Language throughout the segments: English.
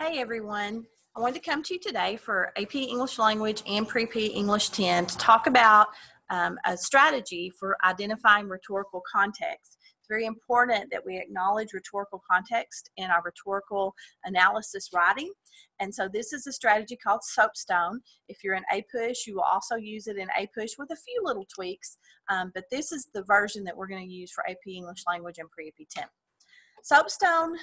Hey everyone, I wanted to come to you today for AP English Language and Pre-P English 10 to talk about a strategy for identifying rhetorical context. It's very important that we acknowledge rhetorical context in our rhetorical analysis writing. And so this is a strategy called SOAPSTone. If you're in APUSH, you will also use it in APUSH with a few little tweaks, but this is the version that we're going to use for AP English Language and Pre-P 10. SOAPSTone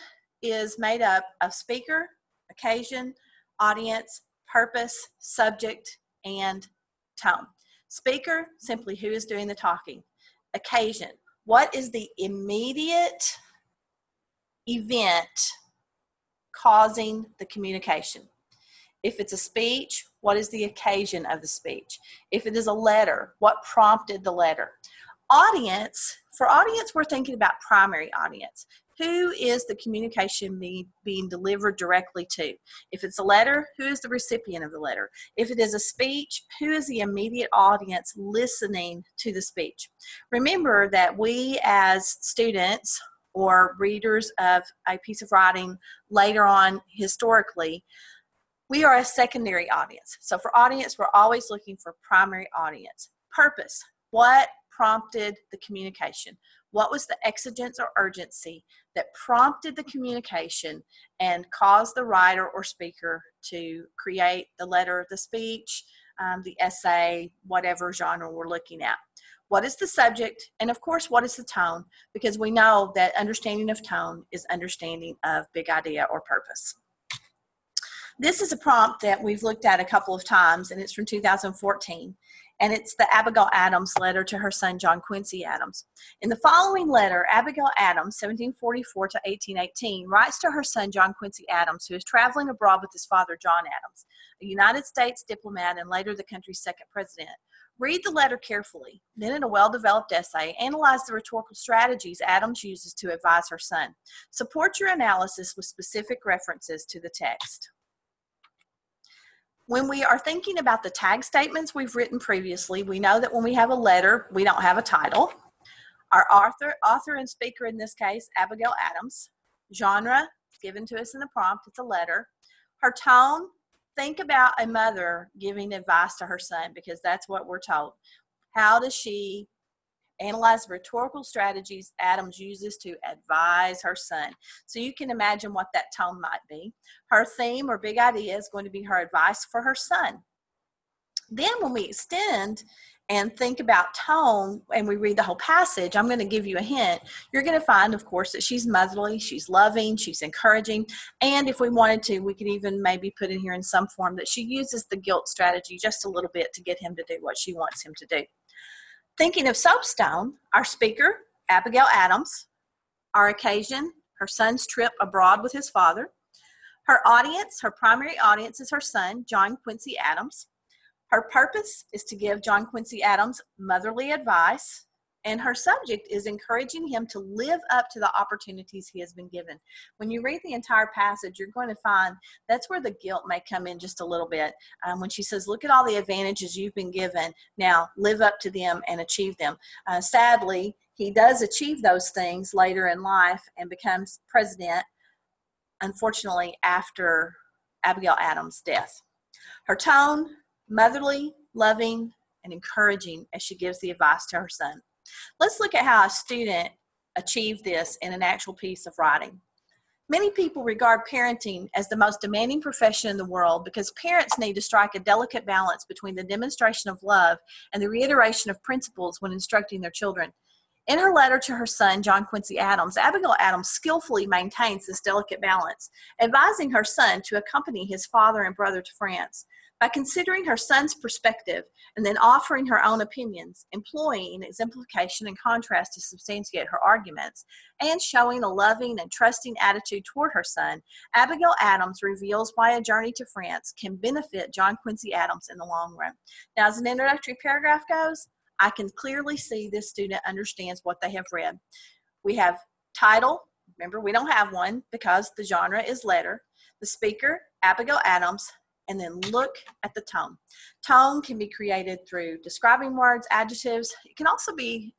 is made up of speaker, occasion, audience, purpose, subject, and tone. Speaker, simply who is doing the talking. Occasion, what is the immediate event causing the communication? If it's a speech, what is the occasion of the speech? If it is a letter, what prompted the letter? Audience, for audience, we're thinking about primary audience. Who is the communication being delivered directly to? If it's a letter, who is the recipient of the letter? If it is a speech, who is the immediate audience listening to the speech? Remember that we as students or readers of a piece of writing later on historically, we are a secondary audience. So for audience, we're always looking for primary audience. Purpose, what prompted the communication? What was the exigence or urgency that prompted the communication and caused the writer or speaker to create the letter, the speech, the essay, whatever genre we're looking at? What is the subject? And of course, what is the tone? Because we know that understanding of tone is understanding of big idea or purpose. This is a prompt that we've looked at a couple of times, and it's from 2014. And it's the Abigail Adams letter to her son, John Quincy Adams. In the following letter, Abigail Adams, 1744 to 1818, writes to her son, John Quincy Adams, who is traveling abroad with his father, John Adams, a United States diplomat and later the country's second president. Read the letter carefully. Then in a well-developed essay, analyze the rhetorical strategies Adams uses to advise her son. Support your analysis with specific references to the text. When we are thinking about the tag statements we've written previously, we know that when we have a letter, we don't have a title. Our author and speaker in this case, Abigail Adams. Genre, given to us in the prompt, it's a letter. Her tone, think about a mother giving advice to her son because that's what we're told. How does she analyze the rhetorical strategies Adams uses to advise her son? So you can imagine what that tone might be. Her theme or big idea is going to be her advice for her son. Then when we extend and think about tone and we read the whole passage, I'm going to give you a hint. You're going to find, of course, that she's motherly, she's loving, she's encouraging, and if we wanted to, we could even maybe put in here in some form that she uses the guilt strategy just a little bit to get him to do what she wants him to do. Thinking of SOAPSTone, our speaker, Abigail Adams, our occasion, her son's trip abroad with his father. Her audience, her primary audience is her son, John Quincy Adams. Her purpose is to give John Quincy Adams motherly advice, and her subject is encouraging him to live up to the opportunities he has been given. When you read the entire passage, you're going to find that's where the guilt may come in just a little bit. When she says, look at all the advantages you've been given, now live up to them and achieve them. Sadly, he does achieve those things later in life and becomes president, unfortunately, after Abigail Adams' death. Her tone, motherly, loving, and encouraging as she gives the advice to her son. Let's look at how a student achieved this in an actual piece of writing. Many people regard parenting as the most demanding profession in the world because parents need to strike a delicate balance between the demonstration of love and the reiteration of principles when instructing their children. In her letter to her son, John Quincy Adams, Abigail Adams skillfully maintains this delicate balance, advising her son to accompany his father and brother to France. By considering her son's perspective and then offering her own opinions, employing exemplification and contrast to substantiate her arguments, and showing a loving and trusting attitude toward her son, Abigail Adams reveals why a journey to France can benefit John Quincy Adams in the long run. Now, as an introductory paragraph goes, I can clearly see this student understands what they have read. We have title. Remember, we don't have one because the genre is letter. The speaker, Abigail Adams. And then look at the tone. Tone can be created through describing words, adjectives. It can also be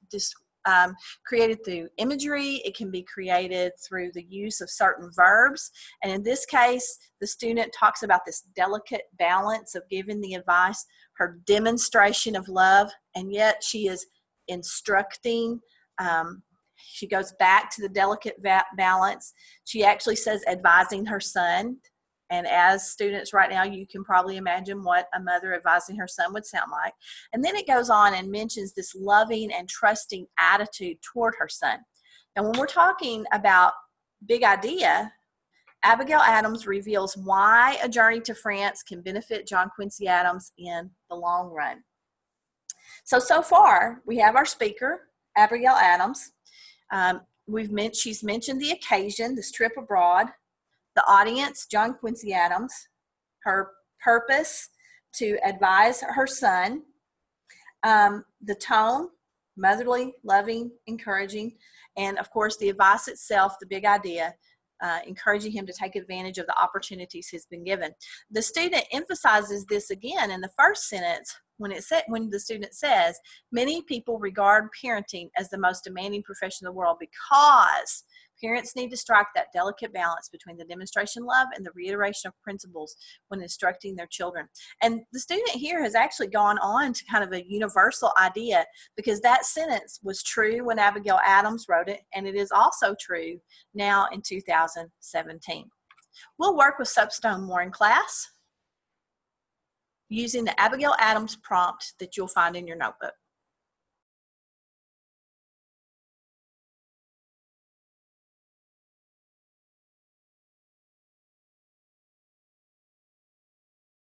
created through imagery. It can be created through the use of certain verbs. And in this case, the student talks about this delicate balance of giving the advice, her demonstration of love, and yet she is instructing. She goes back to the delicate balance. She actually says advising her son. And as students right now, you can probably imagine what a mother advising her son would sound like. And then it goes on and mentions this loving and trusting attitude toward her son. And when we're talking about big idea, Abigail Adams reveals why a journey to France can benefit John Quincy Adams in the long run. So far, we have our speaker, Abigail Adams. She's mentioned the occasion, this trip abroad, the audience, John Quincy Adams, her purpose to advise her son, the tone, motherly, loving, encouraging, and of course the advice itself, the big idea, encouraging him to take advantage of the opportunities he's been given. The student emphasizes this again in the first sentence when the student says, many people regard parenting as the most demanding profession in the world because parents need to strike that delicate balance between the demonstration of love and the reiteration of principles when instructing their children. And the student here has actually gone on to kind of a universal idea, because that sentence was true when Abigail Adams wrote it, and it is also true now in 2017. We'll work with SOAPSTone more in class using the Abigail Adams prompt that you'll find in your notebook.